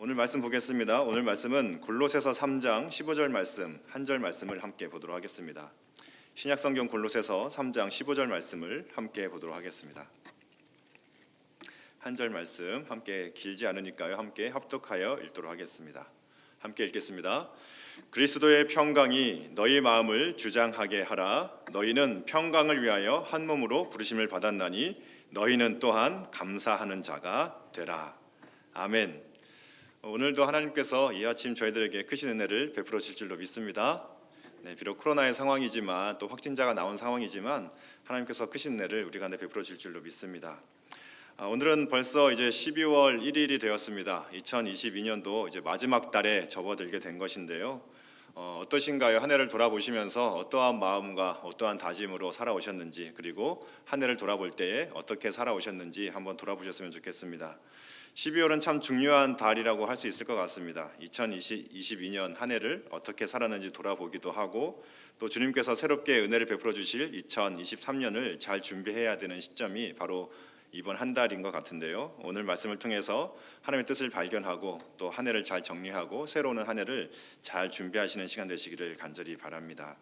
오늘 말씀 보겠습니다. 오늘 말씀은 골로새서 3장 15절 말씀 한 절 말씀을 함께 보도록 하겠습니다. 신약성경 골로새서 3장 15절 말씀을 함께 보도록 하겠습니다. 한 절 말씀 함께 길지 않으니까요. 함께 합독하여 읽도록 하겠습니다. 함께 읽겠습니다. 그리스도의 평강이 너희 마음을 주장하게 하라. 너희는 평강을 위하여 한 몸으로 부르심을 받았나니 너희는 또한 감사하는 자가 되라. 아멘. 오늘도 하나님께서 이 아침 저희들에게 크신 은혜를 베풀어 주실 줄로 믿습니다. 비록 코로나의 상황이지만 또 확진자가 나온 상황이지만 하나님께서 크신 은혜를 우리 가운데 베풀어 주실 줄로 믿습니다. 오늘은 벌써 이제 12월 1일이 되었습니다. 2022년도 이제 마지막 달에 접어들게 된 것인데요. 어떠신가요? 한 해를 돌아보시면서 어떠한 마음과 어떠한 다짐으로 살아오셨는지, 그리고 한 해를 돌아볼 때에 어떻게 살아오셨는지 한번 돌아보셨으면 좋겠습니다. 12월은 참 중요한 달이라고 할 수 있을 것 같습니다. 2022년 한 해를 어떻게 살았는지 돌아보기도 하고, 또 주님께서 새롭게 은혜를 베풀어 주실 2023년을 잘 준비해야 되는 시점이 바로 이번 한 달인 것 같은데요. 오늘 말씀을 통해서 하나님의 뜻을 발견하고 또 한 해를 잘 정리하고 새로운 한 해를 잘 준비하시는 시간 되시기를 간절히 바랍니다.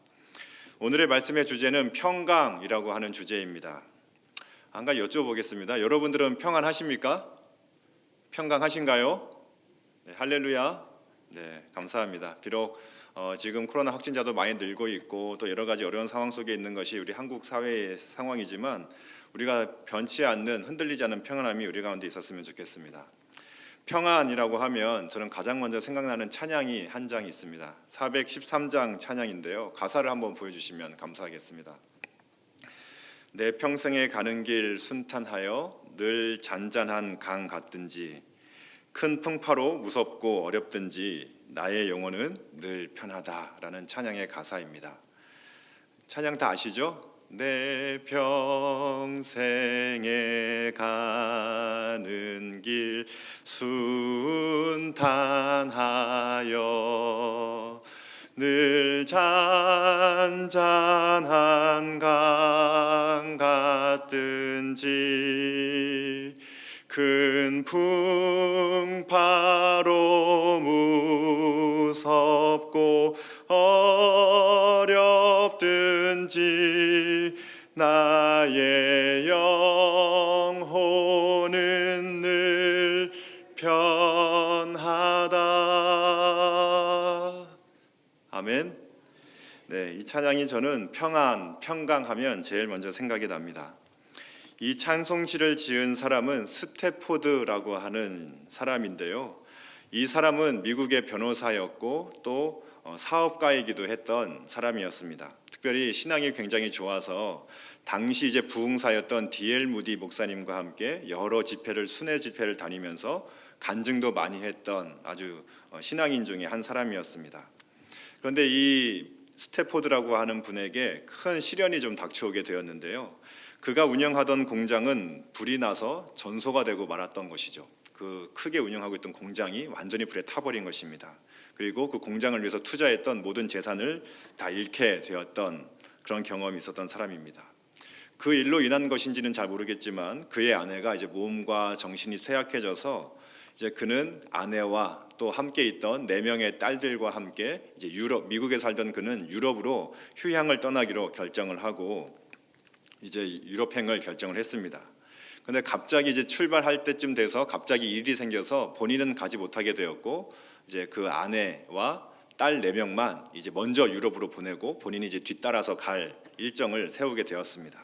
오늘의 말씀의 주제는 평강이라고 하는 주제입니다. 한 가지 여쭤보겠습니다. 여러분들은 평안하십니까? 평강하신가요? 네, 할렐루야. 네, 감사합니다. 비록 지금 코로나 확진자도 많이 늘고 있고 또 여러 가지 어려운 상황 속에 있는 것이 우리 한국 사회의 상황이지만 우리가 변치 않는, 흔들리지 않는 평안함이 우리 가운데 있었으면 좋겠습니다. 평안이라고 하면 저는 가장 먼저 생각나는 찬양이 한 장이 있습니다. 413장 찬양인데요. 가사를 한번 보여주시면 감사하겠습니다. 내 평생에 가는 길 순탄하여 늘 잔잔한 강 같든지 큰 풍파로 무섭고 어렵든지 나의 영혼은 늘 편하다라는 찬양의 가사입니다. 찬양 다 아시죠? 내 평생에 가는 길 순탄하여 늘 잔잔한 강 같든지 큰 풍파로 무섭고 어렵든지 나의 영혼은 늘 편하다. 아멘. 네, 이 찬양이 저는 평강하면 제일 먼저 생각이 납니다. 이 찬송시를 지은 사람은 스태포드라고 하는 사람인데요. 이 사람은 미국의 변호사였고 또 사업가이기도 했던 사람이었습니다. 특별히 신앙이 굉장히 좋아서 당시 이제 부흥사였던 D.L. 무디 목사님과 함께 여러 순회 집회를 다니면서 간증도 많이 했던 아주 신앙인 중에 한 사람이었습니다. 그런데 이 스태포드라고 하는 분에게 큰 시련이 좀 닥쳐오게 되었는데요. 그가 운영하던 공장은 불이 나서 전소가 되고 말았던 것이죠. 그 크게 운영하고 있던 공장이 완전히 불에 타버린 것입니다. 그리고 그 공장을 위해서 투자했던 모든 재산을 다 잃게 되었던 그런 경험이 있었던 사람입니다. 그 일로 인한 것인지는 잘 모르겠지만 그의 아내가 이제 몸과 정신이 쇠약해져서 이제 그는 아내와 또 함께 있던 4명의 딸들과 함께 이제 미국에 살던 그는 유럽으로 휴양을 떠나기로 결정을 하고 이제 유럽행을 결정을 했습니다. 그런데 갑자기 이제 출발할 때쯤 돼서 갑자기 일이 생겨서 본인은 가지 못하게 되었고 이제 그 아내와 딸 4명만 이제 먼저 유럽으로 보내고 본인이 이제 뒤따라서 갈 일정을 세우게 되었습니다.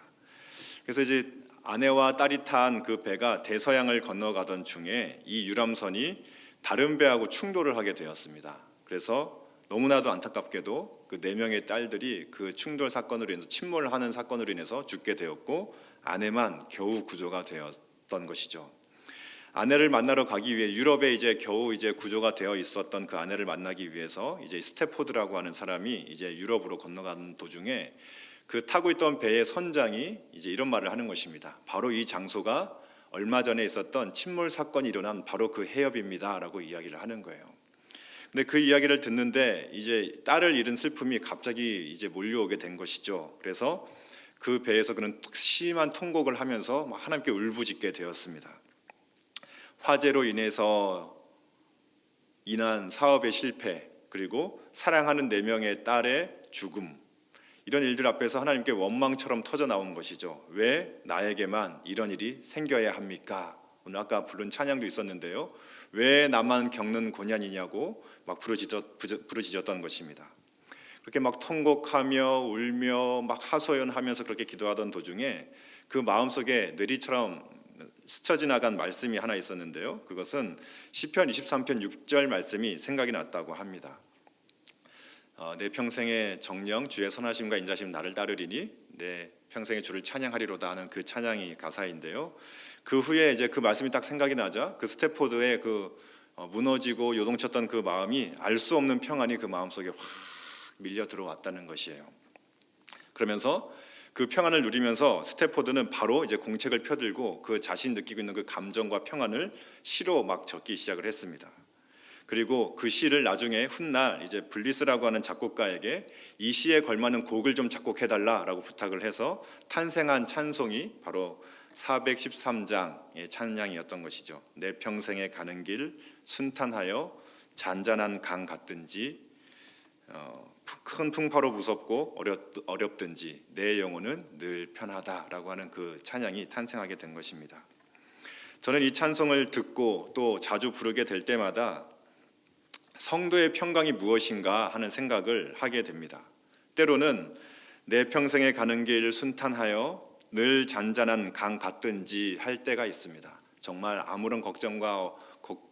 그래서 이제 아내와 딸이 탄 그 배가 대서양을 건너가던 중에 이 유람선이 다른 배하고 충돌을 하게 되었습니다. 그래서 너무나도 안타깝게도 그 4명의 딸들이 그 충돌 사건으로 인해서 침몰하는 사건으로 인해서 죽게 되었고 아내만 겨우 구조가 되었던 것이죠. 아내를 만나러 가기 위해 유럽에 이제 겨우 이제 구조가 되어 있었던 그 아내를 만나기 위해서 이제 스태포드라고 하는 사람이 이제 유럽으로 건너가는 도중에 그 타고 있던 배의 선장이 이제 이런 말을 하는 것입니다. 바로 이 장소가 얼마 전에 있었던 침몰 사건이 일어난 바로 그 해협입니다라고 이야기를 하는 거예요. 근데 그 이야기를 듣는데 이제 딸을 잃은 슬픔이 갑자기 이제 몰려오게 된 것이죠. 그래서 그 배에서 그는 심한 통곡을 하면서 하나님께 울부짖게 되었습니다. 화재로 인해서 인한 사업의 실패, 그리고 사랑하는 4명의 딸의 죽음, 이런 일들 앞에서 하나님께 원망처럼 터져 나온 것이죠. 왜 나에게만 이런 일이 생겨야 합니까? 오늘 아까 부른 찬양도 있었는데요. 왜 나만 겪는 고난이냐고 막 부르짖었던 것입니다. 그렇게 막 통곡하며 울며 막 하소연하면서 그렇게 기도하던 도중에 그 마음속에 뇌리처럼 스쳐 지나간 말씀이 하나 있었는데요. 그것은 시편 23편 6절 말씀이 생각이 났다고 합니다. 내 평생의 정령 주의 선하심과 인자심 나를 따르리니 내 평생의 주를 찬양하리로다 하는 그 찬양이 가사인데요. 그 후에 이제 그 말씀이 딱 생각이 나자 그 스태포드의 그 무너지고 요동쳤던 그 마음이 알 수 없는 평안이 그 마음속에 확 밀려 들어왔다는 것이에요. 그러면서 그 평안을 누리면서 스태포드는 바로 이제 공책을 펴들고 그 자신 느끼고 있는 그 감정과 평안을 시로 막 적기 시작을 했습니다. 그리고 그 시를 나중에 훗날 이제 블리스라고 하는 작곡가에게 이 시에 걸맞는 곡을 좀 작곡해달라라고 부탁을 해서 탄생한 찬송이 바로 413장의 찬양이었던 것이죠. 내 평생에 가는 길 순탄하여 잔잔한 강 같든지 큰 풍파로 무섭고 어렵든지 내 영혼은 늘 편하다라고 하는 그 찬양이 탄생하게 된 것입니다. 저는 이 찬송을 듣고 또 자주 부르게 될 때마다 성도의 평강이 무엇인가 하는 생각을 하게 됩니다. 때로는 내 평생에 가는 길 순탄하여 늘 잔잔한 강 같든지 할 때가 있습니다. 정말 아무런 걱정과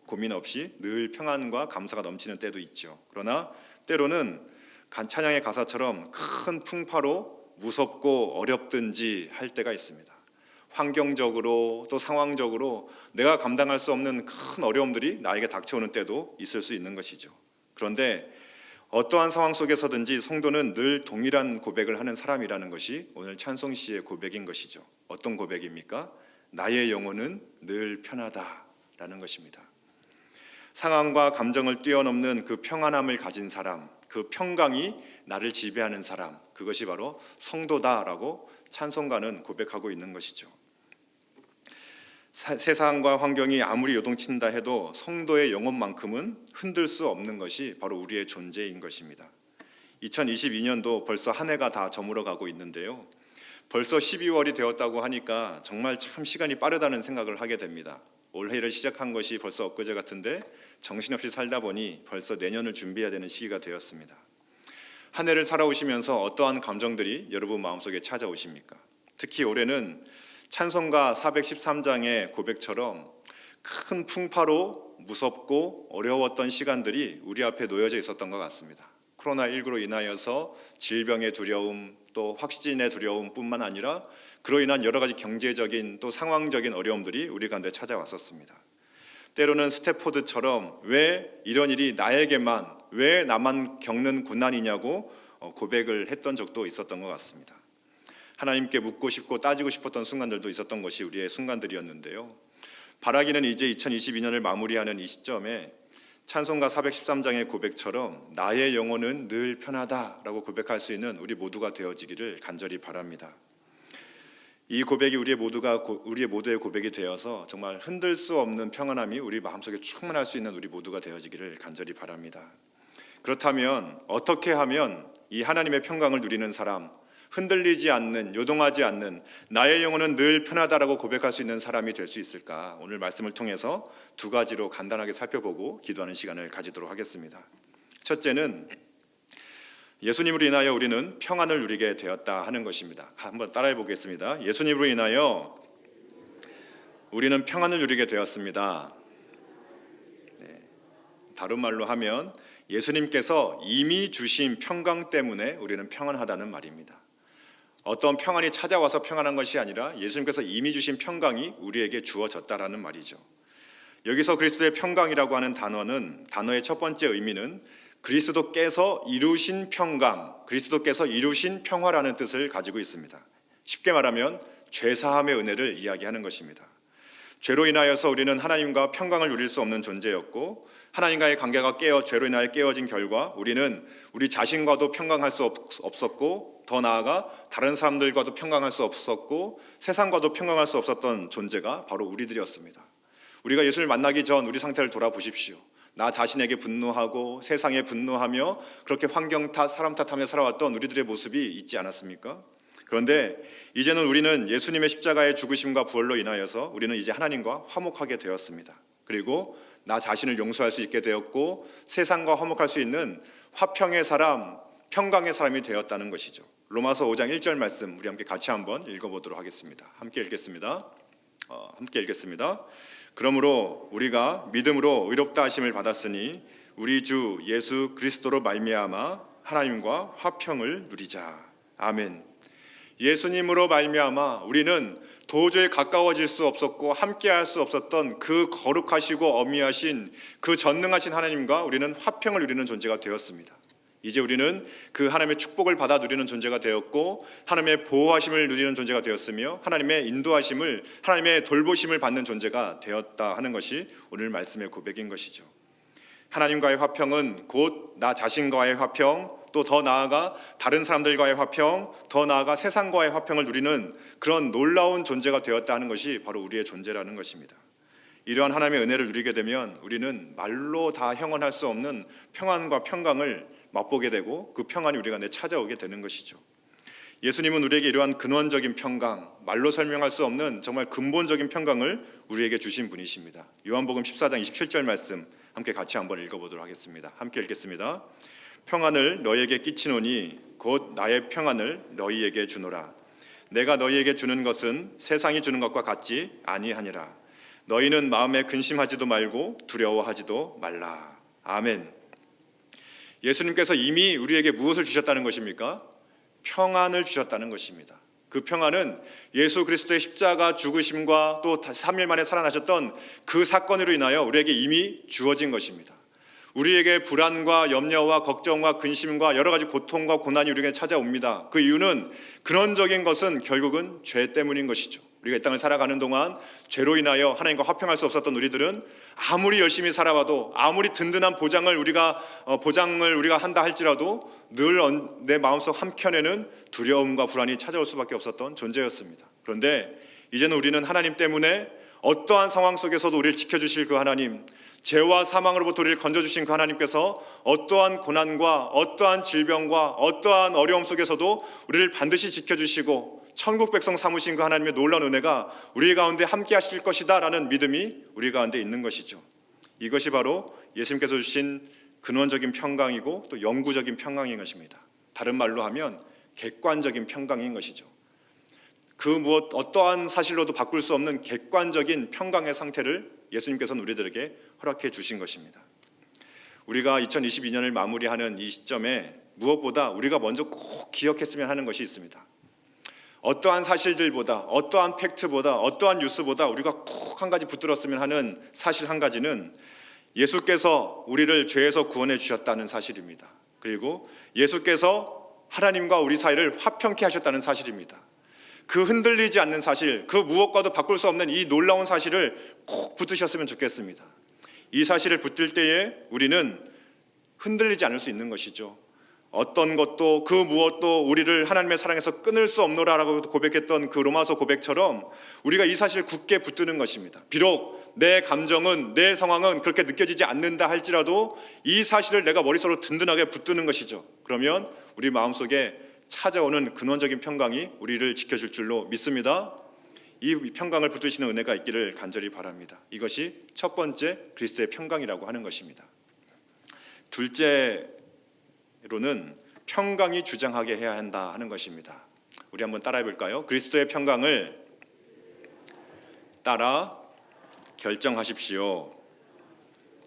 고민 없이 늘 평안과 감사가 넘치는 때도 있죠. 그러나 때로는 찬양의 가사처럼 큰 풍파로 무섭고 어렵든지 할 때가 있습니다. 환경적으로 또 상황적으로 내가 감당할 수 없는 큰 어려움들이 나에게 닥쳐오는 때도 있을 수 있는 것이죠. 그런데 어떠한 상황 속에서든지 성도는 늘 동일한 고백을 하는 사람이라는 것이 오늘 찬송시의 고백인 것이죠. 어떤 고백입니까? 나의 영혼은 늘 편하다라는 것입니다. 상황과 감정을 뛰어넘는 그 평안함을 가진 사람, 그 평강이 나를 지배하는 사람, 그것이 바로 성도다라고 찬송가는 고백하고 있는 것이죠. 세상과 환경이 아무리 요동친다 해도 성도의 영혼만큼은 흔들 수 없는 것이 바로 우리의 존재인 것입니다. 2022년도 벌써 한 해가 다 저물어가고 있는데요. 벌써 12월이 되었다고 하니까 정말 참 시간이 빠르다는 생각을 하게 됩니다. 올해를 시작한 것이 벌써 엊그제 같은데 정신없이 살다 보니 벌써 내년을 준비해야 되는 시기가 되었습니다. 한 해를 살아오시면서 어떠한 감정들이 여러분 마음속에 찾아오십니까? 특히 올해는 찬송가 413장의 고백처럼 큰 풍파로 무섭고 어려웠던 시간들이 우리 앞에 놓여져 있었던 것 같습니다. 코로나19로 인하여서 질병의 두려움, 또 확진의 두려움뿐만 아니라 그로 인한 여러 가지 경제적인 또 상황적인 어려움들이 우리 가운데 찾아왔었습니다. 때로는 스태포드처럼 왜 이런 일이 나에게만, 왜 나만 겪는 고난이냐고 고백을 했던 적도 있었던 것 같습니다. 하나님께 묻고 싶고 따지고 싶었던 순간들도 있었던 것이 우리의 순간들이었는데요. 바라기는 이제 2022년을 마무리하는 이 시점에 찬송가 413장의 고백처럼 나의 영혼은 늘 편하다라고 고백할 수 있는 우리 모두가 되어지기를 간절히 바랍니다. 이 고백이 우리의 모두의 고백이 되어서 정말 흔들 수 없는 평안함이 우리 마음속에 충만할 수 있는 우리 모두가 되어지기를 간절히 바랍니다. 그렇다면 어떻게 하면 이 하나님의 평강을 누리는 사람, 흔들리지 않는, 요동하지 않는 나의 영혼은 늘 편하다라고 고백할 수 있는 사람이 될 수 있을까? 오늘 말씀을 통해서 두 가지로 간단하게 살펴보고 기도하는 시간을 가지도록 하겠습니다. 첫째는 예수님으로 인하여 우리는 평안을 누리게 되었다 하는 것입니다. 한번 따라해 보겠습니다. 예수님으로 인하여 우리는 평안을 누리게 되었습니다. 다른 말로 하면 예수님께서 이미 주신 평강 때문에 우리는 평안하다는 말입니다. 어떤 평안이 찾아와서 평안한 것이 아니라 예수님께서 이미 주신 평강이 우리에게 주어졌다라는 말이죠. 여기서 그리스도의 평강이라고 하는 단어의 첫 번째 의미는 그리스도께서 이루신 평강, 그리스도께서 이루신 평화라는 뜻을 가지고 있습니다. 쉽게 말하면 죄사함의 은혜를 이야기하는 것입니다. 죄로 인하여서 우리는 하나님과 평강을 누릴 수 없는 존재였고 하나님과의 관계가 죄로 인하여 깨어진 결과 우리는 우리 자신과도 평강할 수 없었고 더 나아가 다른 사람들과도 평강할 수 없었고 세상과도 평강할 수 없었던 존재가 바로 우리들이었습니다. 우리가 예수를 만나기 전 우리 상태를 돌아보십시오. 나 자신에게 분노하고 세상에 분노하며 그렇게 환경 탓, 사람 탓하며 살아왔던 우리들의 모습이 있지 않았습니까? 그런데 이제는 우리는 예수님의 십자가의 죽으심과 부활로 인하여서 우리는 이제 하나님과 화목하게 되었습니다. 그리고 나 자신을 용서할 수 있게 되었고 세상과 화목할 수 있는 화평의 사람, 평강의 사람이 되었다는 것이죠. 로마서 5장 1절 말씀 우리 함께 같이 한번 읽어보도록 하겠습니다. 함께 읽겠습니다. 그러므로 우리가 믿음으로 의롭다 하심을 받았으니 우리 주 예수 그리스도로 말미암아 하나님과 화평을 누리자. 아멘. 예수님으로 말미암아 우리는 도저히 가까워질 수 없었고 함께할 수 없었던 그 거룩하시고 어미하신 그 전능하신 하나님과 우리는 화평을 누리는 존재가 되었습니다. 이제 우리는 그 하나님의 축복을 받아 누리는 존재가 되었고 하나님의 보호하심을 누리는 존재가 되었으며 하나님의 인도하심을, 하나님의 돌보심을 받는 존재가 되었다 하는 것이 오늘 말씀의 고백인 것이죠. 하나님과의 화평은 곧 나 자신과의 화평, 또 더 나아가 다른 사람들과의 화평, 더 나아가 세상과의 화평을 누리는 그런 놀라운 존재가 되었다 하는 것이 바로 우리의 존재라는 것입니다. 이러한 하나님의 은혜를 누리게 되면 우리는 말로 다 형언할 수 없는 평안과 평강을 맛보게 되고 그 평안이 우리 가운데 찾아오게 되는 것이죠. 예수님은 우리에게 이러한 근원적인 평강, 말로 설명할 수 없는 정말 근본적인 평강을 우리에게 주신 분이십니다. 요한복음 14장 27절 말씀 함께 같이 한번 읽어보도록 하겠습니다. 함께 읽겠습니다. 평안을 너희에게 끼치노니 곧 나의 평안을 너희에게 주노라. 내가 너희에게 주는 것은 세상이 주는 것과 같지 아니하니라. 너희는 마음에 근심하지도 말고 두려워하지도 말라. 아멘. 예수님께서 이미 우리에게 무엇을 주셨다는 것입니까? 평안을 주셨다는 것입니다. 그 평안은 예수 그리스도의 십자가 죽으심과 또 3일 만에 살아나셨던 그 사건으로 인하여 우리에게 이미 주어진 것입니다. 우리에게 불안과 염려와 걱정과 근심과 여러 가지 고통과 고난이 우리에게 찾아옵니다. 그 이유는 근원적인 것은 결국은 죄 때문인 것이죠. 우리가 이 땅을 살아가는 동안 죄로 인하여 하나님과 화평할 수 없었던 우리들은 아무리 열심히 살아봐도 아무리 든든한 보장을 우리가 한다 할지라도 늘 내 마음속 한켠에는 두려움과 불안이 찾아올 수밖에 없었던 존재였습니다. 그런데 이제는 우리는 하나님 때문에 어떠한 상황 속에서도 우리를 지켜주실 그 하나님, 죄와 사망으로부터 우리를 건져주신 그 하나님께서 어떠한 고난과 어떠한 질병과 어떠한 어려움 속에서도 우리를 반드시 지켜주시고 천국 백성 삼으신 그 하나님의 놀라운 은혜가 우리 가운데 함께 하실 것이다 라는 믿음이 우리 가운데 있는 것이죠. 이것이 바로 예수님께서 주신 근원적인 평강이고 또 영구적인 평강인 것입니다. 다른 말로 하면 객관적인 평강인 것이죠. 그 무엇 어떠한 사실로도 바꿀 수 없는 객관적인 평강의 상태를 예수님께서는 우리들에게 허락해 주신 것입니다. 우리가 2022년을 마무리하는 이 시점에 무엇보다 우리가 먼저 꼭 기억했으면 하는 것이 있습니다. 어떠한 사실들보다, 어떠한 팩트보다, 어떠한 뉴스보다 우리가 꼭 한 가지 붙들었으면 하는 사실 한 가지는 예수께서 우리를 죄에서 구원해 주셨다는 사실입니다. 그리고 예수께서 하나님과 우리 사이를 화평케 하셨다는 사실입니다. 그 흔들리지 않는 사실, 그 무엇과도 바꿀 수 없는 이 놀라운 사실을 꼭 붙드셨으면 좋겠습니다. 이 사실을 붙들 때에 우리는 흔들리지 않을 수 있는 것이죠. 어떤 것도 그 무엇도 우리를 하나님의 사랑에서 끊을 수 없노라라고 고백했던 그 로마서 고백처럼 우리가 이 사실을 굳게 붙드는 것입니다. 비록 내 감정은, 내 상황은 그렇게 느껴지지 않는다 할지라도 이 사실을 내가 머릿속으로 든든하게 붙드는 것이죠. 그러면 우리 마음속에 찾아오는 근원적인 평강이 우리를 지켜줄 줄로 믿습니다. 이 평강을 붙드시는 은혜가 있기를 간절히 바랍니다. 이것이 첫 번째 그리스도의 평강이라고 하는 것입니다. 둘째로는 평강이 주장하게 해야 한다 하는 것입니다. 우리 한번 따라해 볼까요? 그리스도의 평강을 따라 결정하십시오.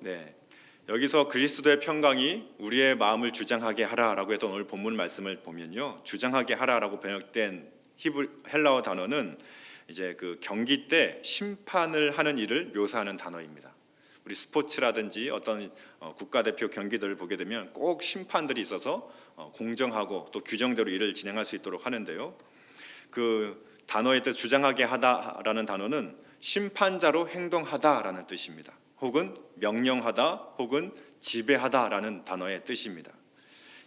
네. 여기서 그리스도의 평강이 우리의 마음을 주장하게 하라라고 했던 오늘 본문 말씀을 보면요, 주장하게 하라라고 번역된 헬라어 단어는 이제 그 경기 때 심판을 하는 일을 묘사하는 단어입니다. 우리 스포츠라든지 어떤 국가대표 경기들을 보게 되면 꼭 심판들이 있어서 공정하고 또 규정대로 일을 진행할 수 있도록 하는데요. 그 단어의 뜻 주장하게 하다라는 단어는 심판자로 행동하다라는 뜻입니다. 혹은 명령하다, 혹은 지배하다라는 단어의 뜻입니다.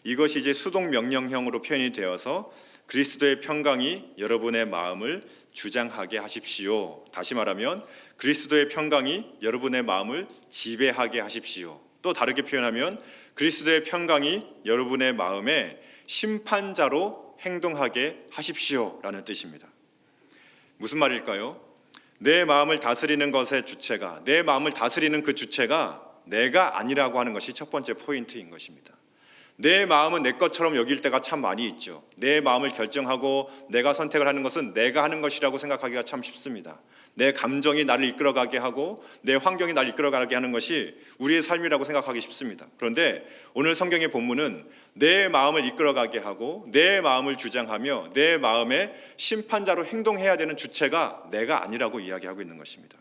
이것이 이제 수동 명령형으로 표현이 되어서 그리스도의 평강이 여러분의 마음을 주장하게 하십시오. 다시 말하면 그리스도의 평강이 여러분의 마음을 지배하게 하십시오. 또 다르게 표현하면 그리스도의 평강이 여러분의 마음에 심판자로 행동하게 하십시오라는 뜻입니다. 무슨 말일까요? 내 마음을 다스리는 것의 주체가, 내 마음을 다스리는 그 주체가 내가 아니라고 하는 것이 첫 번째 포인트인 것입니다. 내 마음은 내 것처럼 여길 때가 참 많이 있죠. 내 마음을 결정하고 내가 선택을 하는 것은 내가 하는 것이라고 생각하기가 참 쉽습니다. 내 감정이 나를 이끌어가게 하고 내 환경이 나를 이끌어가게 하는 것이 우리의 삶이라고 생각하기 쉽습니다. 그런데 오늘 성경의 본문은 내 마음을 이끌어가게 하고 내 마음을 주장하며 내 마음의 심판자로 행동해야 되는 주체가 내가 아니라고 이야기하고 있는 것입니다.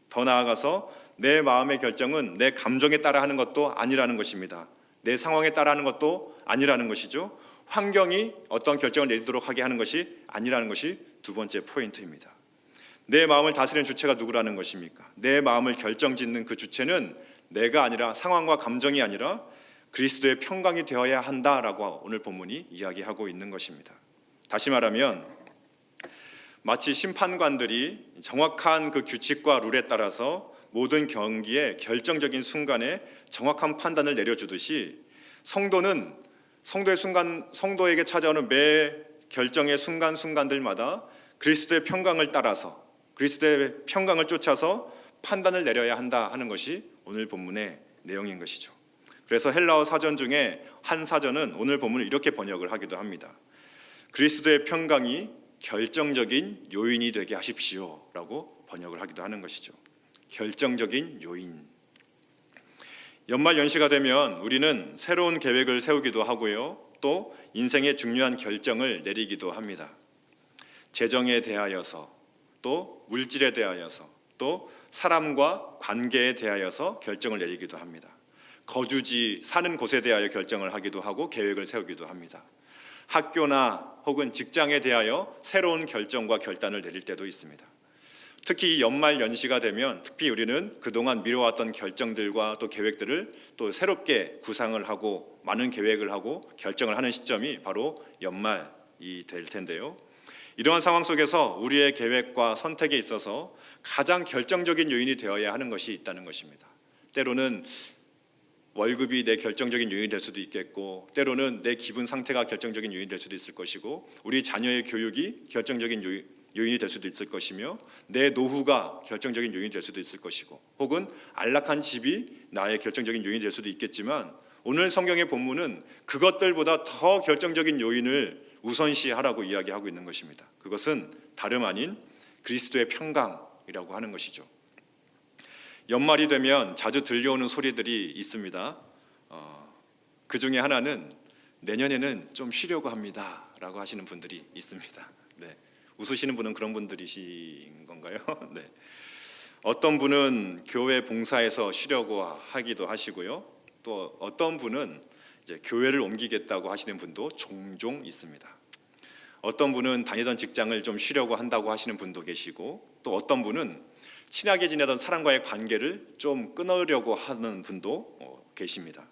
더 나아가서 내 마음의 결정은 내 감정에 따라 하는 것도 아니라는 것입니다. 내 상황에 따라 하는 것도 아니라는 것이죠. 환경이 어떤 결정을 내리도록 하게 하는 것이 아니라는 것이 두 번째 포인트입니다. 내 마음을 다스리는 주체가 누구라는 것입니까? 내 마음을 결정짓는 그 주체는 내가 아니라, 상황과 감정이 아니라 그리스도의 평강이 되어야 한다라고 오늘 본문이 이야기하고 있는 것입니다. 다시 말하면 마치 심판관들이 정확한 그 규칙과 룰에 따라서 모든 경기의 결정적인 순간에 정확한 판단을 내려주듯이 성도는 성도에게 찾아오는 매 결정의 순간순간들마다 그리스도의 평강을 따라서, 그리스도의 평강을 쫓아서 판단을 내려야 한다 하는 것이 오늘 본문의 내용인 것이죠. 그래서 헬라어 사전 중에 한 사전은 오늘 본문을 이렇게 번역을 하기도 합니다. 그리스도의 평강이 결정적인 요인이 되게 하십시오라고 번역을 하기도 하는 것이죠. 결정적인 요인. 연말 연시가 되면 우리는 새로운 계획을 세우기도 하고요, 또 인생의 중요한 결정을 내리기도 합니다. 재정에 대하여서, 또 물질에 대하여서, 또 사람과 관계에 대하여서 결정을 내리기도 합니다. 거주지, 사는 곳에 대하여 결정을 하기도 하고 계획을 세우기도 합니다. 학교나 혹은 직장에 대하여 새로운 결정과 결단을 내릴 때도 있습니다. 특히 이 연말 연시가 되면 특히 우리는 그동안 미뤄왔던 결정들과 또 계획들을 또 새롭게 구상을 하고 많은 계획을 하고 결정을 하는 시점이 바로 연말이 될 텐데요. 이러한 상황 속에서 우리의 계획과 선택에 있어서 가장 결정적인 요인이 되어야 하는 것이 있다는 것입니다. 때로는 월급이 내 결정적인 요인이 될 수도 있겠고, 때로는 내 기분 상태가 결정적인 요인이 될 수도 있을 것이고, 우리 자녀의 교육이 결정적인 요인이 될 수도 있을 것이며, 내 노후가 결정적인 요인이 될 수도 있을 것이고, 혹은 안락한 집이 나의 결정적인 요인이 될 수도 있겠지만, 오늘 성경의 본문은 그것들보다 더 결정적인 요인을 우선시하라고 이야기하고 있는 것입니다. 그것은 다름 아닌 그리스도의 평강이라고 하는 것이죠. 연말이 되면 자주 들려오는 소리들이 있습니다. 그 중에 하나는 내년에는 좀 쉬려고 합니다 라고 하시는 분들이 있습니다. 네. 웃으시는 분은 그런 분들이신 건가요? 네. 어떤 분은 교회 봉사에서 쉬려고 하기도 하시고요, 또 어떤 분은 이제 교회를 옮기겠다고 하시는 분도 종종 있습니다. 어떤 분은 다니던 직장을 좀 쉬려고 한다고 하시는 분도 계시고, 또 어떤 분은 친하게 지내던 사람과의 관계를 좀 끊으려고 하는 분도 계십니다.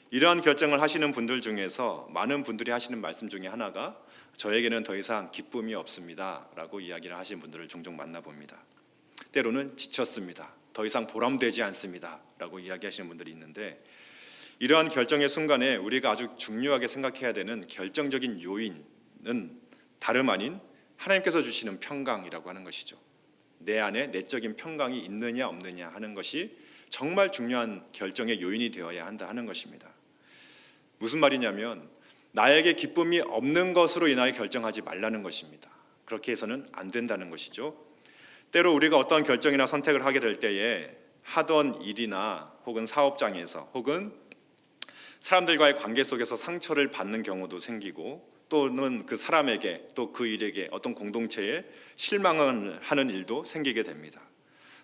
이러한 결정을 하시는 분들 중에서 많은 분들이 하시는 말씀 중에 하나가 저에게는 더 이상 기쁨이 없습니다 라고 이야기를 하시는 분들을 종종 만나봅니다. 때로는 지쳤습니다, 더 이상 보람되지 않습니다 라고 이야기하시는 분들이 있는데, 이러한 결정의 순간에 우리가 아주 중요하게 생각해야 되는 결정적인 요인은 다름 아닌 하나님께서 주시는 평강이라고 하는 것이죠. 내 안에 내적인 평강이 있느냐 없느냐 하는 것이 정말 중요한 결정의 요인이 되어야 한다 하는 것입니다. 무슨 말이냐면 나에게 기쁨이 없는 것으로 인하여 결정하지 말라는 것입니다. 그렇게 해서는 안 된다는 것이죠. 때로 우리가 어떤 결정이나 선택을 하게 될 때에 하던 일이나 혹은 사업장에서 혹은 사람들과의 관계 속에서 상처를 받는 경우도 생기고, 또는 그 사람에게 또 그 일에게 어떤 공동체에 실망을 하는 일도 생기게 됩니다.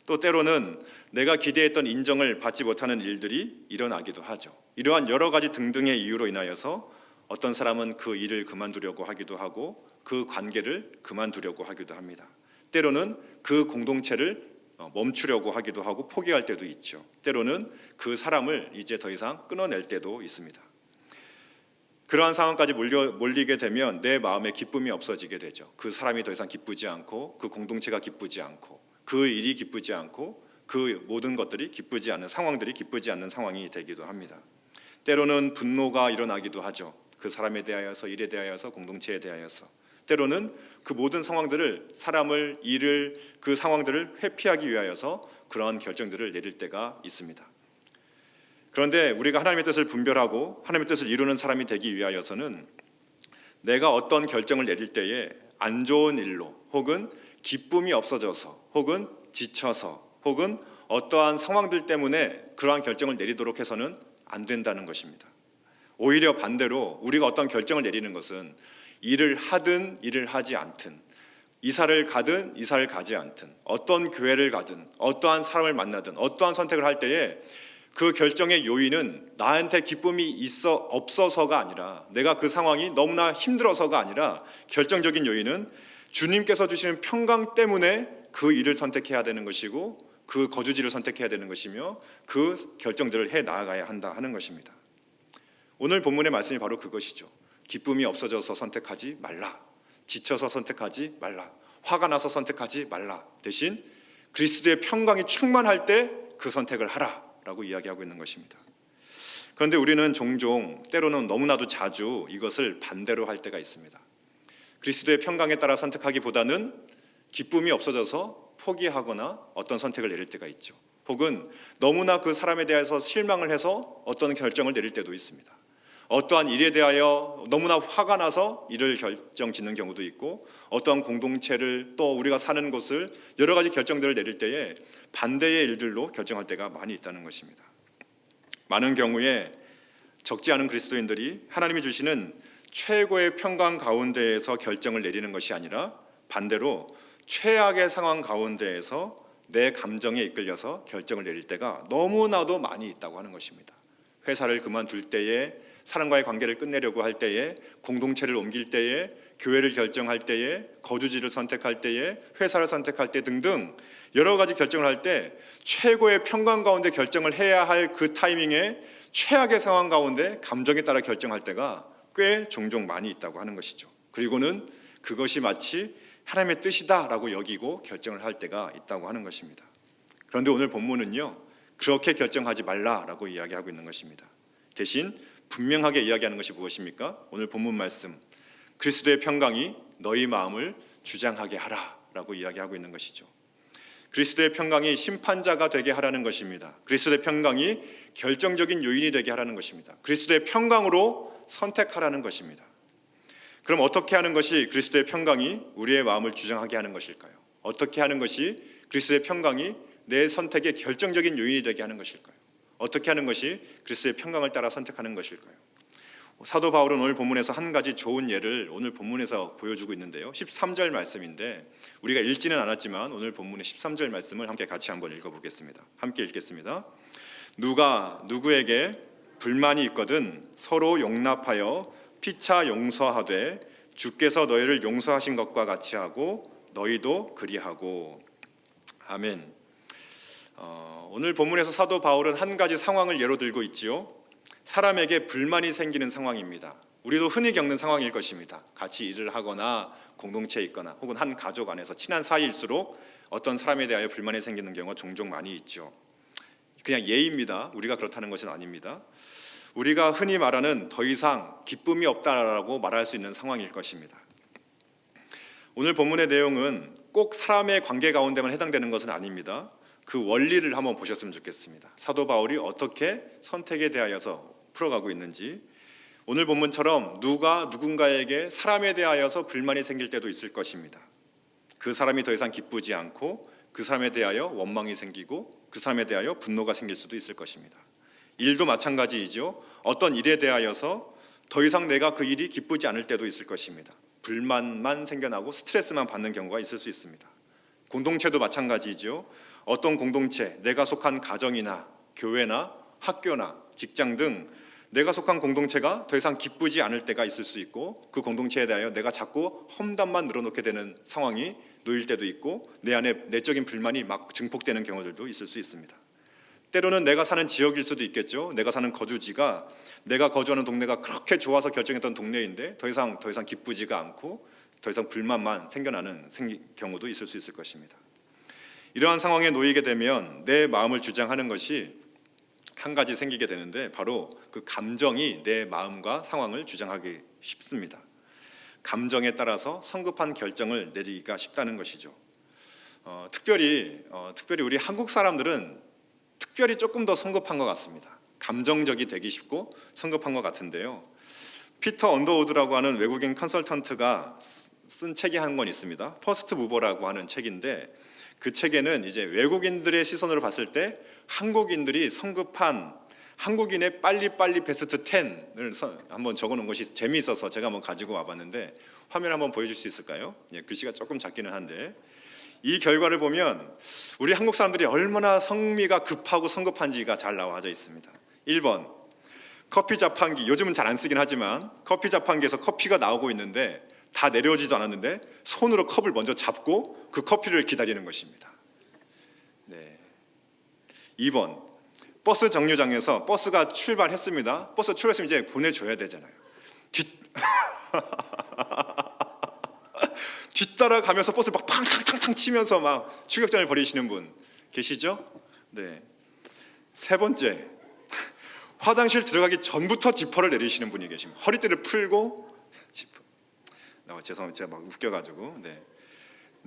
또 때로는 내가 기대했던 인정을 받지 못하는 일들이 일어나기도 하죠. 이러한 여러 가지 등등의 이유로 인하여서 어떤 사람은 그 일을 그만두려고 하기도 하고 그 관계를 그만두려고 하기도 합니다. 때로는 그 공동체를 멈추려고 하기도 하고 포기할 때도 있죠. 때로는 그 사람을 이제 더 이상 끊어낼 때도 있습니다. 그러한 상황까지 몰리게 되면 내 마음에 기쁨이 없어지게 되죠. 그 사람이 더 이상 기쁘지 않고, 그 공동체가 기쁘지 않고, 그 일이 기쁘지 않고, 그 모든 것들이 기쁘지 않은 상황들이 기쁘지 않는 상황이 되기도 합니다. 때로는 분노가 일어나기도 하죠. 그 사람에 대하여서, 일에 대하여서, 공동체에 대하여서. 때로는 그 모든 상황들을, 사람을, 일을, 그 상황들을 회피하기 위하여서 그러한 결정들을 내릴 때가 있습니다. 그런데 우리가 하나님의 뜻을 분별하고 하나님의 뜻을 이루는 사람이 되기 위하여서는 내가 어떤 결정을 내릴 때에 안 좋은 일로, 혹은 기쁨이 없어져서, 혹은 지쳐서, 혹은 어떠한 상황들 때문에 그러한 결정을 내리도록 해서는 안 된다는 것입니다. 오히려 반대로 우리가 어떤 결정을 내리는 것은 일을 하든 일을 하지 않든, 이사를 가든 이사를 가지 않든, 어떤 교회를 가든, 어떠한 사람을 만나든, 어떠한 선택을 할 때에 그 결정의 요인은 나한테 기쁨이 있어 없어서가 아니라, 내가 그 상황이 너무나 힘들어서가 아니라, 결정적인 요인은 주님께서 주시는 평강 때문에 그 일을 선택해야 되는 것이고, 그 거주지를 선택해야 되는 것이며, 그 결정들을 해 나아가야 한다 하는 것입니다. 오늘 본문의 말씀이 바로 그것이죠. 기쁨이 없어져서 선택하지 말라, 지쳐서 선택하지 말라, 화가 나서 선택하지 말라. 대신 그리스도의 평강이 충만할 때 그 선택을 하라 라고 이야기하고 있는 것입니다. 그런데 우리는 종종, 때로는 너무나도 자주 이것을 반대로 할 때가 있습니다. 그리스도의 평강에 따라 선택하기보다는 기쁨이 없어져서 포기하거나 어떤 선택을 내릴 때가 있죠. 혹은 너무나 그 사람에 대해서 실망을 해서 어떤 결정을 내릴 때도 있습니다. 어떠한 일에 대하여 너무나 화가 나서 일을 결정짓는 경우도 있고, 어떠한 공동체를, 또 우리가 사는 곳을, 여러 가지 결정들을 내릴 때에 반대의 일들로 결정할 때가 많이 있다는 것입니다. 많은 경우에 적지 않은 그리스도인들이 하나님이 주시는 최고의 평강 가운데에서 결정을 내리는 것이 아니라 반대로 최악의 상황 가운데에서 내 감정에 이끌려서 결정을 내릴 때가 너무나도 많이 있다고 하는 것입니다. 회사를 그만둘 때에, 사람과의 관계를 끝내려고 할 때에, 공동체를 옮길 때에, 교회를 결정할 때에, 거주지를 선택할 때에, 회사를 선택할 때 등등 여러 가지 결정을 할 때 최고의 평강 가운데 결정을 해야 할 그 타이밍에 최악의 상황 가운데 감정에 따라 결정할 때가 꽤 종종 많이 있다고 하는 것이죠. 그리고는 그것이 마치 하나님의 뜻이다라고 여기고 결정을 할 때가 있다고 하는 것입니다. 그런데 오늘 본문은요, 그렇게 결정하지 말라라고 이야기하고 있는 것입니다. 대신 분명하게 이야기하는 것이 무엇입니까? 오늘 본문 말씀, 그리스도의 평강이 너희 마음을 주장하게 하라라고 이야기하고 있는 것이죠. 그리스도의 평강이 심판자가 되게 하라는 것입니다. 그리스도의 평강이 결정적인 요인이 되게 하라는 것입니다. 그리스도의 평강으로 선택하라는 것입니다. 그럼 어떻게 하는 것이 그리스도의 평강이 우리의 마음을 주장하게 하는 것일까요? 어떻게 하는 것이 그리스도의 평강이 내 선택의 결정적인 요인이 되게 하는 것일까요? 어떻게 하는 것이 그리스도의 평강을 따라 선택하는 것일까요? 사도 바울은 오늘 본문에서 한 가지 좋은 예를 오늘 본문에서 보여주고 있는데요. 13절 말씀인데 우리가 읽지는 않았지만 오늘 본문의 13절 말씀을 함께 같이 한번 읽어보겠습니다. 함께 읽겠습니다. 누가 누구에게 불만이 있거든 서로 용납하여 피차 용서하되 주께서 너희를 용서하신 것과 같이 하고 너희도 그리하고. 아멘. 오늘 본문에서 사도 바울은 한 가지 상황을 예로 들고 있지요. 사람에게 불만이 생기는 상황입니다. 우리도 흔히 겪는 상황일 것입니다. 같이 일을 하거나 공동체에 있거나 혹은 한 가족 안에서 친한 사이일수록 어떤 사람에 대하여 불만이 생기는 경우가 종종 많이 있죠. 그냥 예입니다. 우리가 그렇다는 것은 아닙니다. 우리가 흔히 말하는 더 이상 기쁨이 없다라고 말할 수 있는 상황일 것입니다. 오늘 본문의 내용은 꼭 사람의 관계 가운데만 해당되는 것은 아닙니다. 그 원리를 한번 보셨으면 좋겠습니다. 사도 바울이 어떻게 선택에 대하여서 풀어가고 있는지. 오늘 본문처럼 누가 누군가에게 사람에 대하여서 불만이 생길 때도 있을 것입니다. 그 사람이 더 이상 기쁘지 않고 그 사람에 대하여 원망이 생기고 그 사람에 대하여 분노가 생길 수도 있을 것입니다. 일도 마찬가지이죠. 어떤 일에 대하여서 더 이상 내가 그 일이 기쁘지 않을 때도 있을 것입니다. 불만만 생겨나고 스트레스만 받는 경우가 있을 수 있습니다. 공동체도 마찬가지죠. 어떤 공동체, 내가 속한 가정이나 교회나 학교나 직장 등 내가 속한 공동체가 더 이상 기쁘지 않을 때가 있을 수 있고 그 공동체에 대하여 내가 자꾸 험담만 늘어놓게 되는 상황이 놓일 때도 있고 내 안에 내적인 불만이 막 증폭되는 경우들도 있을 수 있습니다. 때로는 내가 사는 지역일 수도 있겠죠. 내가 사는 거주지가 내가 거주하는 동네가 그렇게 좋아서 결정했던 동네인데 더 이상 기쁘지가 않고 더 이상 불만만 생겨나는 경우도 있을 수 있을 것입니다. 이러한 상황에 놓이게 되면 내 마음을 주장하는 것이 한 가지 생기게 되는데, 바로 그 감정이 내 마음과 상황을 주장하기 쉽습니다. 감정에 따라서 성급한 결정을 내리기가 쉽다는 것이죠. 특별히 우리 한국 사람들은 특별히 조금 더 성급한 것 같습니다. 감정적이 되기 쉽고 성급한 것 같은데요. 피터 언더우드라고 하는 외국인 컨설턴트가 쓴 책이 한 권 있습니다. 퍼스트 무버라고 하는 책인데, 그 책에는 이제 외국인들의 시선으로 봤을 때 한국인들이 성급한 한국인의 빨리빨리 베스트 10을 한번 적어놓은 것이 재미있어서 제가 한번 가지고 와봤는데, 화면 한번 보여줄 수 있을까요? 예, 글씨가 조금 작기는 한데, 이 결과를 보면 우리 한국 사람들이 얼마나 성미가 급하고 성급한지가 잘 나와져 있습니다. 1번, 커피 자판기, 요즘은 잘 안 쓰긴 하지만 커피 자판기에서 커피가 나오고 있는데 다 내려오지도 않았는데 손으로 컵을 먼저 잡고 그 커피를 기다리는 것입니다. 네. 2번, 버스 정류장에서 버스가 출발했습니다. 버스 출발했으면 이제 보내줘야 되잖아요. 뒤따라가면서 버스를 막 팡탕탕탕 치면서 막 추격전을 벌이시는 분 계시죠? 네. 3번째, 화장실 들어가기 전부터 지퍼를 내리시는 분이 계십니다. 허리띠를 풀고 지퍼. 죄송합니다. 제가 막 웃겨가지고. 네.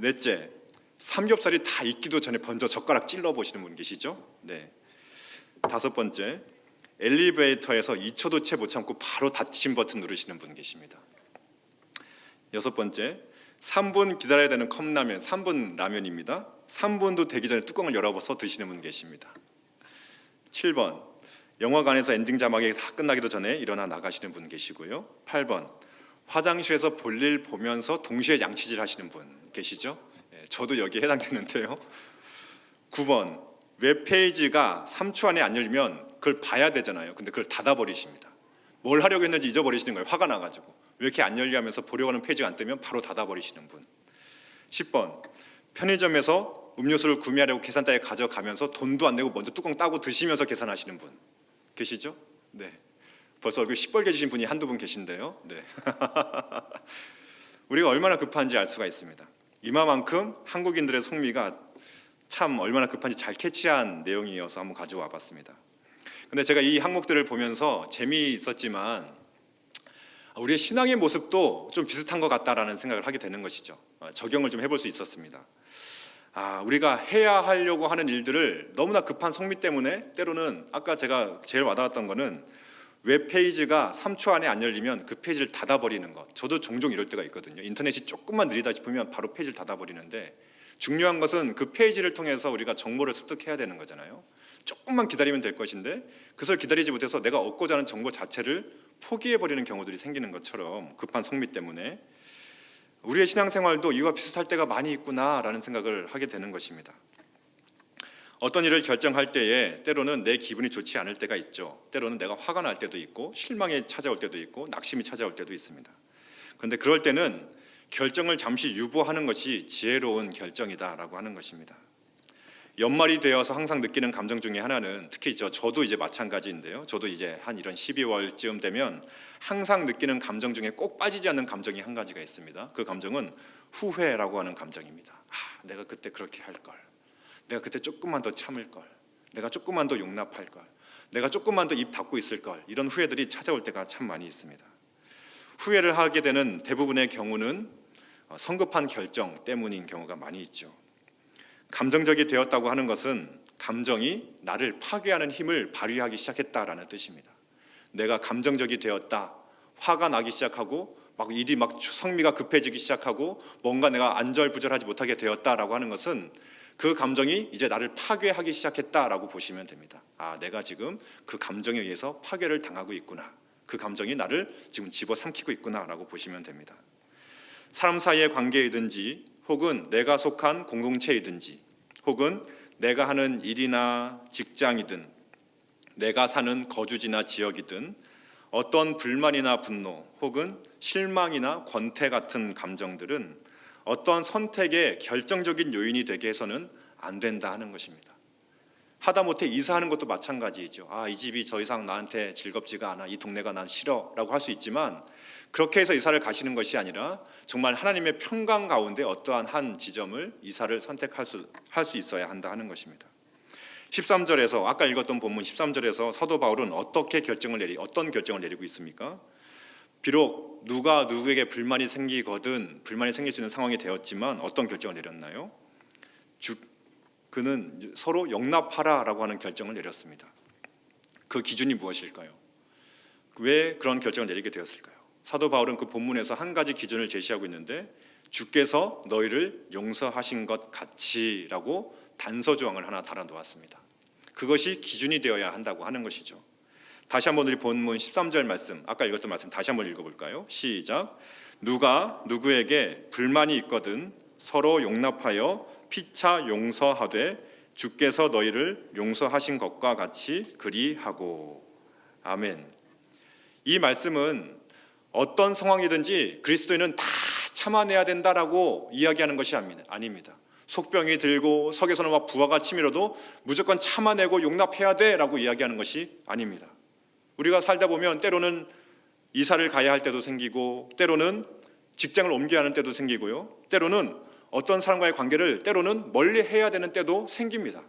4째, 삼겹살이 다 익기도 전에 먼저 젓가락 찔러 보시는 분 계시죠? 네. 5번째, 엘리베이터에서 2초도 채 못 참고 바로 닫힘 버튼 누르시는 분 계십니다. 6번째, 3분 기다려야 되는 컵라면, 3분 라면입니다. 3분도 되기 전에 뚜껑을 열어서 드시는 분 계십니다. 7번, 영화관에서 엔딩 자막이 다 끝나기도 전에 일어나 나가시는 분 계시고요. 8번, 화장실에서 볼일 보면서 동시에 양치질 하시는 분 계시죠? 저도 여기에 해당되는데요. 9번, 웹페이지가 3초 안에 안 열리면 그걸 봐야 되잖아요. 근데 그걸 닫아버리십니다. 뭘 하려고 했는지 잊어버리시는 거예요. 화가 나가지고. 왜 이렇게 안 열려 하면서 보려고 하는 페이지가 안 뜨면 바로 닫아버리시는 분. 10번, 편의점에서 음료수를 구매하려고 계산대에 가져가면서 돈도 안 내고 먼저 뚜껑 따고 드시면서 계산하시는 분 계시죠? 네. 벌써 얼굴 시뻘개지신 분이 한두 분 계신데요. 네. 우리가 얼마나 급한지 알 수가 있습니다. 이마만큼 한국인들의 성미가 참 얼마나 급한지 잘 캐치한 내용이어서 한번 가져와 봤습니다. 근데 제가 이 항목들을 보면서 재미있었지만 우리의 신앙의 모습도 좀 비슷한 것 같다라는 생각을 하게 되는 것이죠. 적용을 좀 해볼 수 있었습니다. 우리가 해야 하려고 하는 일들을 너무나 급한 성미 때문에 때로는, 아까 제가 제일 와닿았던 거는 웹페이지가 3초 안에 안 열리면 그 페이지를 닫아버리는 것. 저도 종종 이럴 때가 있거든요. 인터넷이 조금만 느리다 싶으면 바로 페이지를 닫아버리는데, 중요한 것은 그 페이지를 통해서 우리가 정보를 습득해야 되는 거잖아요. 조금만 기다리면 될 것인데 그것을 기다리지 못해서 내가 얻고자 하는 정보 자체를 포기해버리는 경우들이 생기는 것처럼, 급한 성미 때문에 우리의 신앙생활도 이와 비슷할 때가 많이 있구나라는 생각을 하게 되는 것입니다. 어떤 일을 결정할 때에 때로는 내 기분이 좋지 않을 때가 있죠. 때로는 내가 화가 날 때도 있고 실망이 찾아올 때도 있고 낙심이 찾아올 때도 있습니다. 그런데 그럴 때는 결정을 잠시 유보하는 것이 지혜로운 결정이다라고 하는 것입니다. 연말이 되어서 항상 느끼는 감정 중에 하나는, 특히 저도 이제 마찬가지인데요. 저도 이제 한 이런 12월쯤 되면 항상 느끼는 감정 중에 꼭 빠지지 않는 감정이 한 가지가 있습니다. 그 감정은 후회라고 하는 감정입니다. 내가 그때 그렇게 할 걸, 내가 그때 조금만 더 참을 걸, 내가 조금만 더 용납할 걸, 내가 조금만 더 입 닫고 있을 걸, 이런 후회들이 찾아올 때가 참 많이 있습니다. 후회를 하게 되는 대부분의 경우는 성급한 결정 때문인 경우가 많이 있죠. 감정적이 되었다고 하는 것은 감정이 나를 파괴하는 힘을 발휘하기 시작했다라는 뜻입니다. 내가 감정적이 되었다, 화가 나기 시작하고 일이 성미가 급해지기 시작하고 뭔가 내가 안절부절하지 못하게 되었다라고 하는 것은 그 감정이 이제 나를 파괴하기 시작했다라고 보시면 됩니다. 내가 지금 그 감정에 의해서 파괴를 당하고 있구나, 그 감정이 나를 지금 집어삼키고 있구나라고 보시면 됩니다. 사람 사이의 관계이든지, 혹은 내가 속한 공동체이든지, 혹은 내가 하는 일이나 직장이든, 내가 사는 거주지나 지역이든, 어떤 불만이나 분노, 혹은 실망이나 권태 같은 감정들은 어떤 선택의 결정적인 요인이 되게 해서는 안 된다 하는 것입니다. 하다못해 이사하는 것도 마찬가지이죠. 이 집이 더 이상 나한테 즐겁지가 않아, 이 동네가 난 싫어 라고 할 수 있지만, 그렇게 해서 이사를 가시는 것이 아니라 정말 하나님의 평강 가운데 어떠한 한 지점을 이사를 선택할 수 있어야 한다 하는 것입니다. 13절에서 아까 읽었던 본문 13절에서 사도 바울은 어떤 결정을 내리고 있습니까? 비록 누가 누구에게 불만이 생길 수 있는 상황이 되었지만 어떤 결정을 내렸나요? 그는 서로 용납하라라고 하는 결정을 내렸습니다. 그 기준이 무엇일까요? 왜 그런 결정을 내리게 되었을까요? 사도 바울은 그 본문에서 한 가지 기준을 제시하고 있는데, 주께서 너희를 용서하신 것 같이라고 단서 조항을 하나 달아 놓았습니다. 그것이 기준이 되어야 한다고 하는 것이죠. 다시 한번 우리 본문 13절 말씀, 아까 읽었던 말씀 다시 한번 읽어볼까요? 시작. 누가 누구에게 불만이 있거든 서로 용납하여 피차 용서하되 주께서 너희를 용서하신 것과 같이 그리하고. 아멘. 이 말씀은 어떤 상황이든지 그리스도인은 다 참아내야 된다라고 이야기하는 것이 아닙니다. 속병이 들고 석에서는 막 부하가 치밀어도 무조건 참아내고 용납해야 돼라고 이야기하는 것이 아닙니다. 우리가 살다 보면 때로는 이사를 가야 할 때도 생기고, 때로는 직장을 옮겨야 하는 때도 생기고요, 때로는 어떤 사람과의 관계를 때로는 멀리 해야 되는 때도 생깁니다.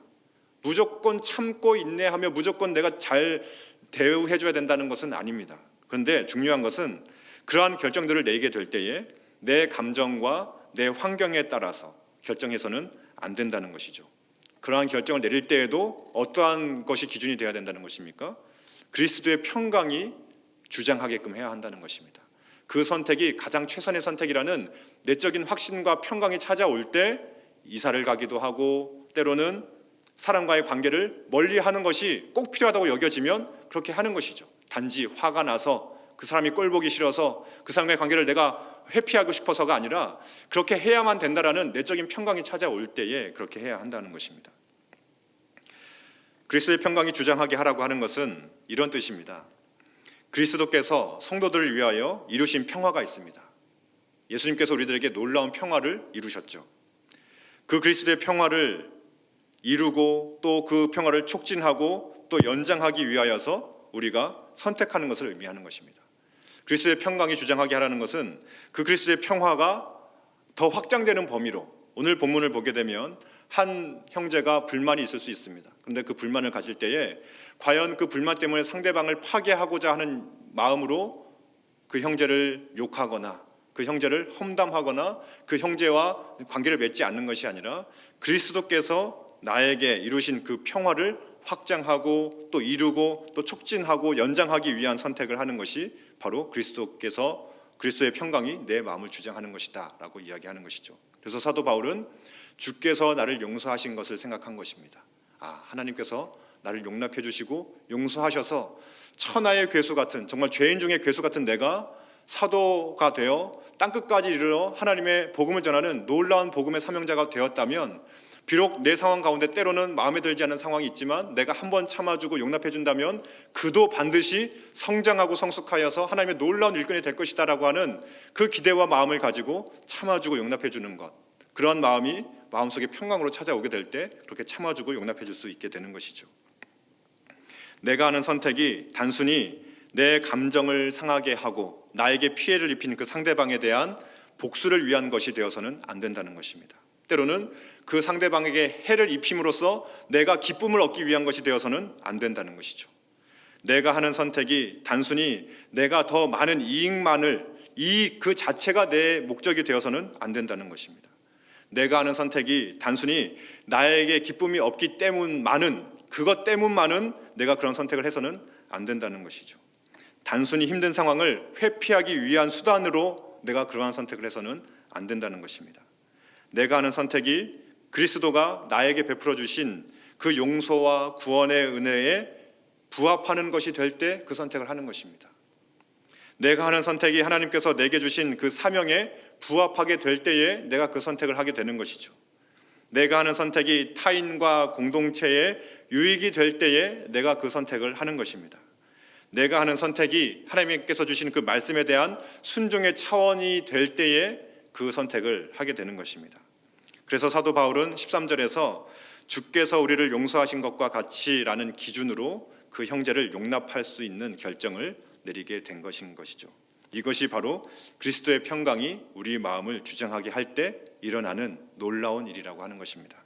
무조건 참고 인내하며 무조건 내가 잘 대우해줘야 된다는 것은 아닙니다. 그런데 중요한 것은 그러한 결정들을 내리게 될 때에 내 감정과 내 환경에 따라서 결정해서는 안 된다는 것이죠. 그러한 결정을 내릴 때에도 어떠한 것이 기준이 되어야 된다는 것입니까? 그리스도의 평강이 주장하게끔 해야 한다는 것입니다. 그 선택이 가장 최선의 선택이라는 내적인 확신과 평강이 찾아올 때 이사를 가기도 하고, 때로는 사람과의 관계를 멀리하는 것이 꼭 필요하다고 여겨지면 그렇게 하는 것이죠. 단지 화가 나서, 그 사람이 꼴보기 싫어서 그 사람과의 관계를 내가 회피하고 싶어서가 아니라 그렇게 해야만 된다라는 내적인 평강이 찾아올 때에 그렇게 해야 한다는 것입니다. 그리스도의 평강이 주장하게 하라고 하는 것은 이런 뜻입니다. 그리스도께서 성도들을 위하여 이루신 평화가 있습니다. 예수님께서 우리들에게 놀라운 평화를 이루셨죠. 그 그리스도의 평화를 이루고 또 그 평화를 촉진하고 또 연장하기 위하여서 우리가 선택하는 것을 의미하는 것입니다. 그리스도의 평강이 주장하게 하라는 것은 그 그리스도의 평화가 더 확장되는 범위로, 오늘 본문을 보게 되면 한 형제가 불만이 있을 수 있습니다. 그런데 그 불만을 가질 때에 과연 그 불만 때문에 상대방을 파괴하고자 하는 마음으로 그 형제를 욕하거나 그 형제를 험담하거나 그 형제와 관계를 맺지 않는 것이 아니라 그리스도께서 나에게 이루신 그 평화를 확장하고 또 이루고 또 촉진하고 연장하기 위한 선택을 하는 것이 바로 그리스도의 평강이 내 마음을 주장하는 것이다 라고 이야기하는 것이죠. 그래서 사도 바울은 주께서 나를 용서하신 것을 생각한 것입니다. 하나님께서 나를 용납해 주시고 용서하셔서 천하의 괴수 같은, 정말 죄인 중에 괴수 같은 내가 사도가 되어 땅끝까지 이르러 하나님의 복음을 전하는 놀라운 복음의 사명자가 되었다면, 비록 내 상황 가운데 때로는 마음에 들지 않는 상황이 있지만 내가 한번 참아주고 용납해 준다면 그도 반드시 성장하고 성숙하여서 하나님의 놀라운 일꾼이 될 것이다 라고 하는 그 기대와 마음을 가지고 참아주고 용납해 주는 것, 그런 마음이 마음속에 평강으로 찾아오게 될 때 그렇게 참아주고 용납해 줄 수 있게 되는 것이죠. 내가 하는 선택이 단순히 내 감정을 상하게 하고 나에게 피해를 입힌 그 상대방에 대한 복수를 위한 것이 되어서는 안 된다는 것입니다. 때로는 그 상대방에게 해를 입힘으로써 내가 기쁨을 얻기 위한 것이 되어서는 안 된다는 것이죠. 내가 하는 선택이 단순히 내가 더 많은 이익 그 자체가 내 목적이 되어서는 안 된다는 것입니다. 내가 하는 선택이 단순히 나에게 기쁨이 없기 때문만은, 그것 때문만은 내가 그런 선택을 해서는 안 된다는 것이죠. 단순히 힘든 상황을 회피하기 위한 수단으로 내가 그러한 선택을 해서는 안 된다는 것입니다. 내가 하는 선택이 그리스도가 나에게 베풀어 주신 그 용서와 구원의 은혜에 부합하는 것이 될 때 그 선택을 하는 것입니다. 내가 하는 선택이 하나님께서 내게 주신 그 사명에 부합하게 될 때에 내가 그 선택을 하게 되는 것이죠. 내가 하는 선택이 타인과 공동체에 유익이 될 때에 내가 그 선택을 하는 것입니다. 내가 하는 선택이 하나님께서 주신 그 말씀에 대한 순종의 차원이 될 때에 그 선택을 하게 되는 것입니다. 그래서 사도 바울은 13절에서 주께서 우리를 용서하신 것과 같이라는 기준으로 그 형제를 용납할 수 있는 결정을 내리게 된 것이죠. 이것이 바로 그리스도의 평강이 우리 마음을 주장하게 할 때 일어나는 놀라운 일이라고 하는 것입니다.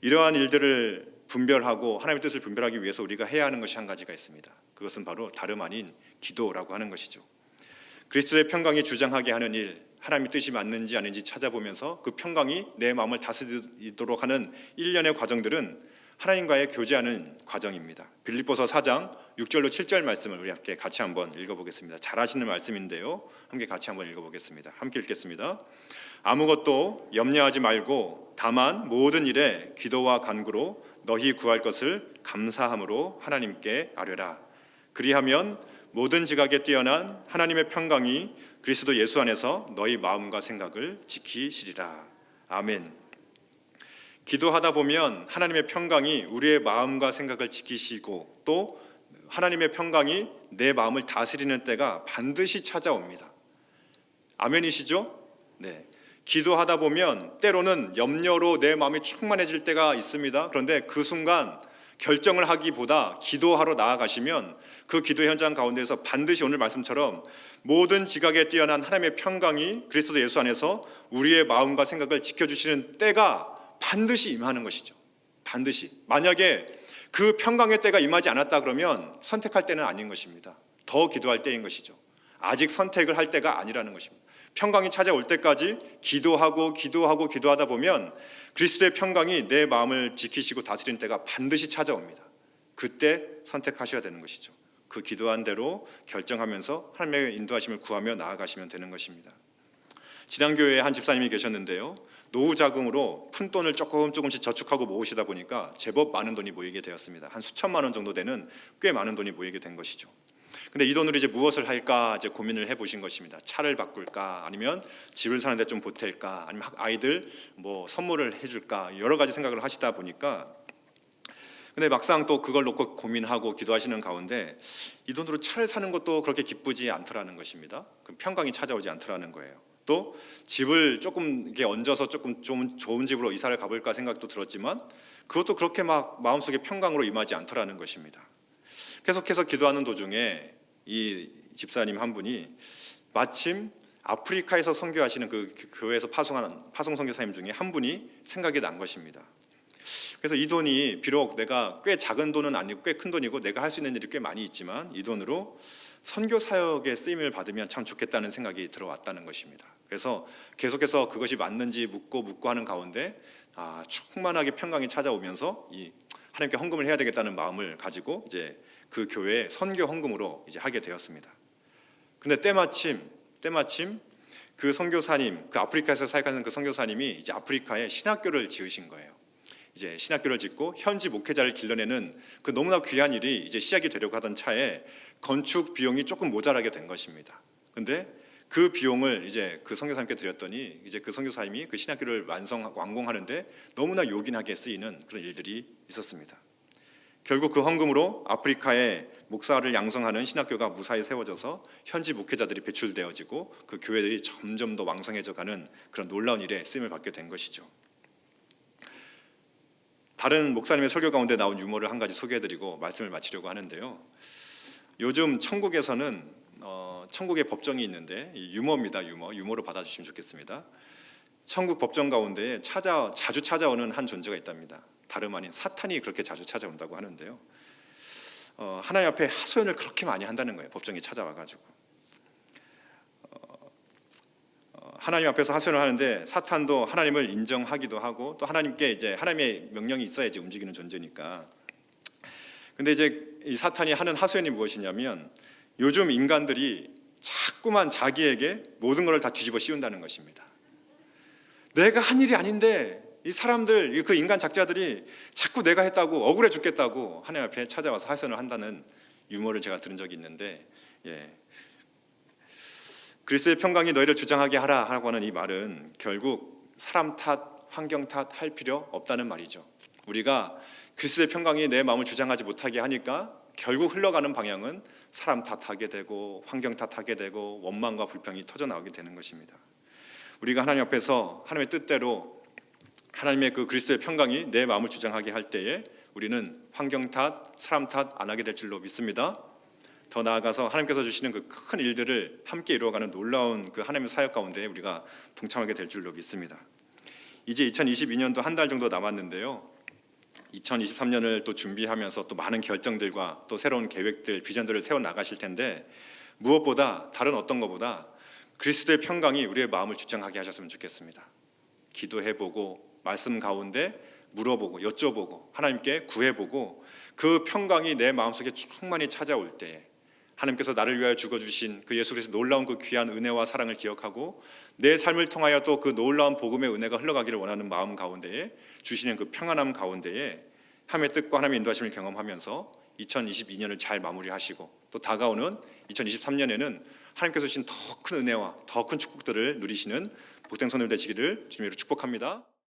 이러한 일들을 분별하고 하나님의 뜻을 분별하기 위해서 우리가 해야 하는 것이 한 가지가 있습니다. 그것은 바로 다름 아닌 기도라고 하는 것이죠. 그리스도의 평강이 주장하게 하는 일, 하나님의 뜻이 맞는지 아닌지 찾아보면서 그 평강이 내 마음을 다스리도록 하는 일련의 과정들은 하나님과의 교제하는 과정입니다. 빌립보서 4장 6절로 7절 말씀을 우리 함께 같이 한번 읽어보겠습니다. 잘 아시는 말씀인데요, 함께 같이 한번 읽어보겠습니다. 함께 읽겠습니다. 아무것도 염려하지 말고 다만 모든 일에 기도와 간구로 너희 구할 것을 감사함으로 하나님께 아뢰라. 그리하면 모든 지각에 뛰어난 하나님의 평강이 그리스도 예수 안에서 너희 마음과 생각을 지키시리라. 아멘. 기도하다 보면 하나님의 평강이 우리의 마음과 생각을 지키시고 또 하나님의 평강이 내 마음을 다스리는 때가 반드시 찾아옵니다. 아멘이시죠? 네. 기도하다 보면 때로는 염려로 내 마음이 충만해질 때가 있습니다. 그런데 그 순간 결정을 하기보다 기도하러 나아가시면 그 기도 현장 가운데서 반드시 오늘 말씀처럼 모든 지각에 뛰어난 하나님의 평강이 그리스도 예수 안에서 우리의 마음과 생각을 지켜주시는 때가 반드시 임하는 것이죠. 반드시. 만약에 그 평강의 때가 임하지 않았다 그러면 선택할 때는 아닌 것입니다. 더 기도할 때인 것이죠. 아직 선택을 할 때가 아니라는 것입니다. 평강이 찾아올 때까지 기도하다 보면 그리스도의 평강이 내 마음을 지키시고 다스리는 때가 반드시 찾아옵니다. 그때 선택하셔야 되는 것이죠. 그 기도한 대로 결정하면서 하나님의 인도하심을 구하며 나아가시면 되는 것입니다. 지난 교회에 한 집사님이 계셨는데요, 노후 자금으로 푼 돈을 조금씩 저축하고 모으시다 보니까 제법 많은 돈이 모이게 되었습니다. 한 수천만 원 정도 되는 꽤 많은 돈이 모이게 된 것이죠. 근데 이 돈으로 이제 무엇을 할까 이제 고민을 해보신 것입니다. 차를 바꿀까, 아니면 집을 사는데 좀 보탤까, 아니면 아이들 뭐 선물을 해줄까, 여러 가지 생각을 하시다 보니까, 근데 막상 또 그걸 놓고 고민하고 기도하시는 가운데 이 돈으로 차를 사는 것도 그렇게 기쁘지 않더라는 것입니다. 그럼 평강이 찾아오지 않더라는 거예요. 또 집을 조금 이렇게 얹어서 조금 좀 좋은 집으로 이사를 가볼까 생각도 들었지만 그것도 그렇게 막 마음속에 평강으로 임하지 않더라는 것입니다. 계속해서 기도하는 도중에 이 집사님 한 분이 마침 아프리카에서 선교하시는 그 교회에서 파송 선교사님 중에 한 분이 생각이 난 것입니다. 그래서 이 돈이 비록 내가 꽤 작은 돈은 아니고 꽤 큰 돈이고 내가 할 수 있는 일이 꽤 많이 있지만 이 돈으로 선교 사역에 쓰임을 받으면 참 좋겠다는 생각이 들어왔다는 것입니다. 그래서 계속해서 그것이 맞는지 묻고 하는 가운데 충만하게 평강이 찾아오면서 이 하나님께 헌금을 해야 되겠다는 마음을 가지고 이제 그 교회에 선교 헌금으로 이제 하게 되었습니다. 그런데 때마침 그 선교사님, 그 아프리카에서 사역하는 그 선교사님이 이제 아프리카에 신학교를 지으신 거예요. 이제 신학교를 짓고 현지 목회자를 길러내는 그 너무나 귀한 일이 이제 시작이 되려고 하던 차에 건축 비용이 조금 모자라게 된 것입니다. 근데 그 비용을 이제 그 선교사님께 드렸더니 이제 그 선교사님이 그 신학교를 완공하는데 너무나 요긴하게 쓰이는 그런 일들이 있었습니다. 결국 그 헌금으로 아프리카에 목사를 양성하는 신학교가 무사히 세워져서 현지 목회자들이 배출되어지고 그 교회들이 점점 더 왕성해져가는 그런 놀라운 일에 쓰임을 받게 된 것이죠. 다른 목사님의 설교 가운데 나온 유머를 한 가지 소개해드리고 말씀을 마치려고 하는데요. 요즘 천국에서는 천국의 법정이 있는데 유머입니다. 유머로 받아주시면 좋겠습니다. 천국 법정 가운데 자주 찾아오는 한 존재가 있답니다. 다름 아닌 사탄이 그렇게 자주 찾아온다고 하는데요. 하나님 앞에 하소연을 그렇게 많이 한다는 거예요. 법정에 찾아와가지고 하나님 앞에서 하소연을 하는데 사탄도 하나님을 인정하기도 하고 또 하나님께 이제 하나님의 명령이 있어야지 움직이는 존재니까. 근데 이제 이 사탄이 하는 하소연이 무엇이냐면 요즘 인간들이 자꾸만 자기에게 모든 것을 다 뒤집어 씌운다는 것입니다. 내가 한 일이 아닌데 이 사람들, 그 인간 작자들이 자꾸 내가 했다고 억울해 죽겠다고 하나님 앞에 찾아와서 하소연을 한다는 유머를 제가 들은 적이 있는데, 그리스도의 평강이 너희를 주장하게 하라고 하는 이 말은 결국 사람 탓, 환경 탓 할 필요 없다는 말이죠. 우리가 그리스도의 평강이 내 마음을 주장하지 못하게 하니까 결국 흘러가는 방향은 사람 탓하게 되고 환경 탓하게 되고 원망과 불평이 터져나오게 되는 것입니다. 우리가 하나님 앞에서 하나님의 뜻대로 하나님의 그 그리스도의 평강이 내 마음을 주장하게 할 때에 우리는 환경 탓, 사람 탓 안 하게 될 줄로 믿습니다. 더 나아가서 하나님께서 주시는 그 큰 일들을 함께 이루어가는 놀라운 그 하나님의 사역 가운데 우리가 동참하게 될 줄로 믿습니다. 이제 2022년도 한 달 정도 남았는데요. 2023년을 또 준비하면서 또 많은 결정들과 또 새로운 계획들, 비전들을 세워 나가실 텐데 무엇보다 다른 어떤 것보다 그리스도의 평강이 우리의 마음을 주장하게 하셨으면 좋겠습니다. 기도해보고 말씀 가운데 물어보고 여쭤보고 하나님께 구해보고 그 평강이 내 마음속에 충만히 찾아올 때에 하나님께서 나를 위하여 죽어주신 그 예수 그리스도 놀라운 그 귀한 은혜와 사랑을 기억하고 내 삶을 통하여 또 그 놀라운 복음의 은혜가 흘러가기를 원하는 마음 가운데에 주시는 그 평안함 가운데에 하나님의 뜻과 하나님의 인도하심을 경험하면서 2022년을 잘 마무리하시고 또 다가오는 2023년에는 하나님께서 주신 더 큰 은혜와 더 큰 축복들을 누리시는 복된 손을 되시기를 주님으로 축복합니다.